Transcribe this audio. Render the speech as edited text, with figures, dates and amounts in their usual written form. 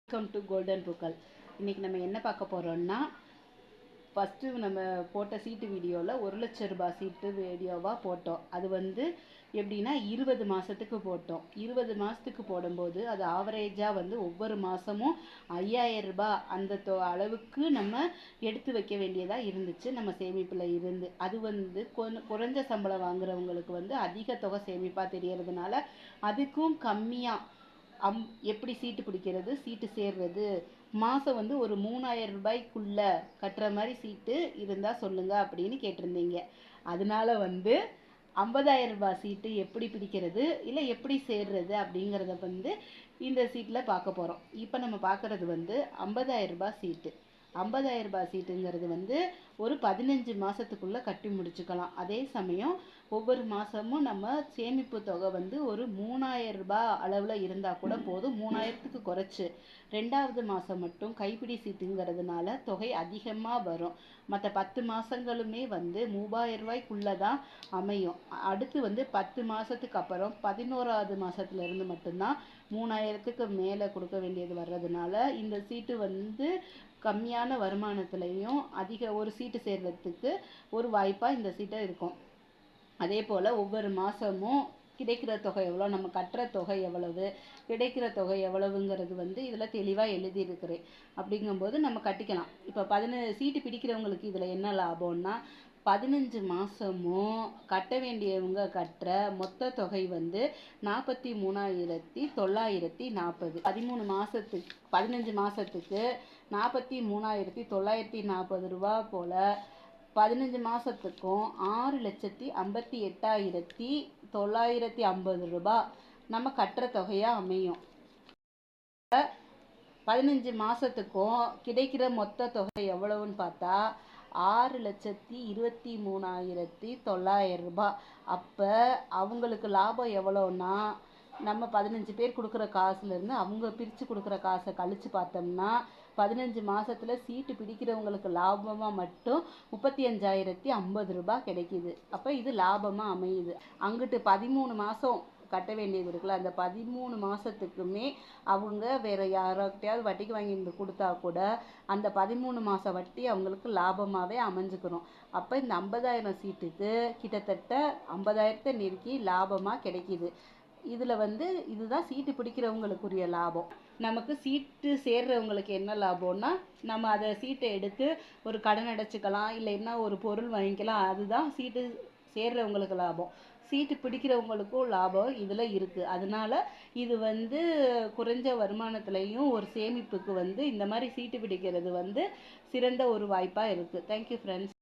Welcome to golden பூக்கள். இன்றைக்கி நம்ம என்ன பார்க்க போகிறோம்னா, ஃபஸ்ட்டு நம்ம போட்ட சீட்டு வீடியோவில் 1,00,000 ரூபாய் சீட்டு வீடியோவாக போட்டோம். அது எப்படின்னா 20 மாதத்துக்கு போட்டோம். 20 மாதத்துக்கு போடும்போது அது ஆவரேஜாக ஒவ்வொரு மாதமும் 5,000 ரூபாய் அந்த அளவுக்கு நம்ம எடுத்து வைக்க வேண்டியதாக இருந்துச்சு நம்ம சேமிப்பில் இருந்து. அது குறைஞ்ச சம்பளம் வாங்குறவங்களுக்கு அதிக தொகை சேமிப்பாக தெரியறதுனால அதுக்கும் கம்மியாக எப்படி சீட்டு பிடிக்கிறது, சீட்டு சேர்றது, மாதம் ஒரு 3,000 ரூபாய்க்குள்ள கட்டுற மாதிரி சீட்டு இருந்தால் சொல்லுங்க அப்படின்னு கேட்டிருந்தீங்க. அதனால 50,000 ரூபாய் சீட்டு எப்படி பிடிக்கிறது இல்லை எப்படி சேர்றது அப்படிங்கிறத இந்த சீட்டில் பார்க்க போகிறோம். இப்போ நம்ம பார்க்குறது 50,000 ரூபாய் சீட்டு. 50,000 ரூபாய் சீட்டுங்கிறது ஒரு 15 மாதத்துக்குள்ளே கட்டி முடிச்சுக்கலாம். அதே சமயம் ஒவ்வொரு மாதமும் நம்ம சேமிப்பு தொகை ஒரு 3,000 ரூபாய் அளவில் இருந்தால் கூட போதும். 3,000த்துக்கு குறைச்சி 2வது மாதம் மட்டும் கைப்பிடி சீட்டுங்கிறதுனால தொகை அதிகமாக வரும். மற்ற 10 மாதங்களுமே 3,000 ரூபாய்க்குள்ளே தான் அமையும். அடுத்து 10 மாதத்துக்கு அப்புறம் 11வது மாதத்துலேருந்து மட்டும்தான் 3,000த்துக்கு மேலே கொடுக்க வேண்டியது வர்றதுனால இந்த சீட்டு கம்மியான வருமானத்துலேயும் அதிக ஒரு சீட்டு சேர்றதுக்கு ஒரு வாய்ப்பாக இந்த சீட்டை இருக்கும். அதே போல் ஒவ்வொரு மாதமும் கிடைக்கிற தொகை எவ்வளோ, நம்ம கட்டுற தொகை எவ்வளவு, கிடைக்கிற தொகை எவ்வளவுங்கிறது இதில் தெளிவாக எழுதியிருக்கிறேன். அப்படிங்கும்போது நம்ம கட்டிக்கலாம். இப்போ சீட்டு பிடிக்கிறவங்களுக்கு இதில் என்ன லாபம்னா, 15 மாதமும் கட்ட வேண்டியவங்க கட்டுற மொத்த தொகை 43,940. 15 மாதத்துக்கு 43,940 ரூபா போல் 15 மாதத்துக்கும் 6,58,950 ரூபா நம்ம கட்டுற தொகையாக அமையும். 15 மாதத்துக்கும் கிடைக்கிற மொத்த தொகை எவ்வளவுன்னு பார்த்தா 6,23,900 ரூபா. அப்போ அவங்களுக்கு லாபம் எவ்வளோன்னா, நம்ம 15 பேர் கொடுக்குற காசுலேருந்து அவங்க பிரித்து கொடுக்குற காசை கழித்து பார்த்தோம்னா 15 மாதத்தில் சீட்டு பிடிக்கிறவங்களுக்கு லாபமாக மட்டும் 35,050 ரூபா கிடைக்கிது. அப்போ இது லாபமாக அமையுது. அங்கிட்டு 13 மாதம் கட்ட வேண்டியது இருக்குல்ல, அந்த 13 மாதத்துக்குமே அவங்க வேறு யாராக்கிட்டையாவது வட்டிக்கு வாங்கி கொடுத்தா கூட அந்த 13 மாத வட்டி அவங்களுக்கு லாபமாகவே அமைஞ்சுக்கிறோம். அப்போ இந்த 50,000 சீட்டுக்கு கிட்டத்தட்ட 50,000 நெருக்கி லாபமாக கிடைக்கிது. இதில் இதுதான் சீட்டு பிடிக்கிறவங்களுக்குரிய லாபம். நமக்கு சீட்டு சேர்றவங்களுக்கு என்ன லாபம்னா, நம்ம அதை சீட்டை எடுத்து ஒரு கடன் அடைச்சிக்கலாம், இல்லைன்னா ஒரு பொருள் வாங்கிக்கலாம். அதுதான் சீட்டு சேர்றவங்களுக்கு லாபம். சீட்டு பிடிக்கிறவங்களுக்கும் லாபம் இதில் இருக்குது. அதனால இது குறைஞ்ச வருமானத்துலேயும் ஒரு சேமிப்புக்கு இந்த மாதிரி சீட்டு பிடிக்கிறது சிறந்த ஒரு வாய்ப்பாக இருக்குது. Thank you friends.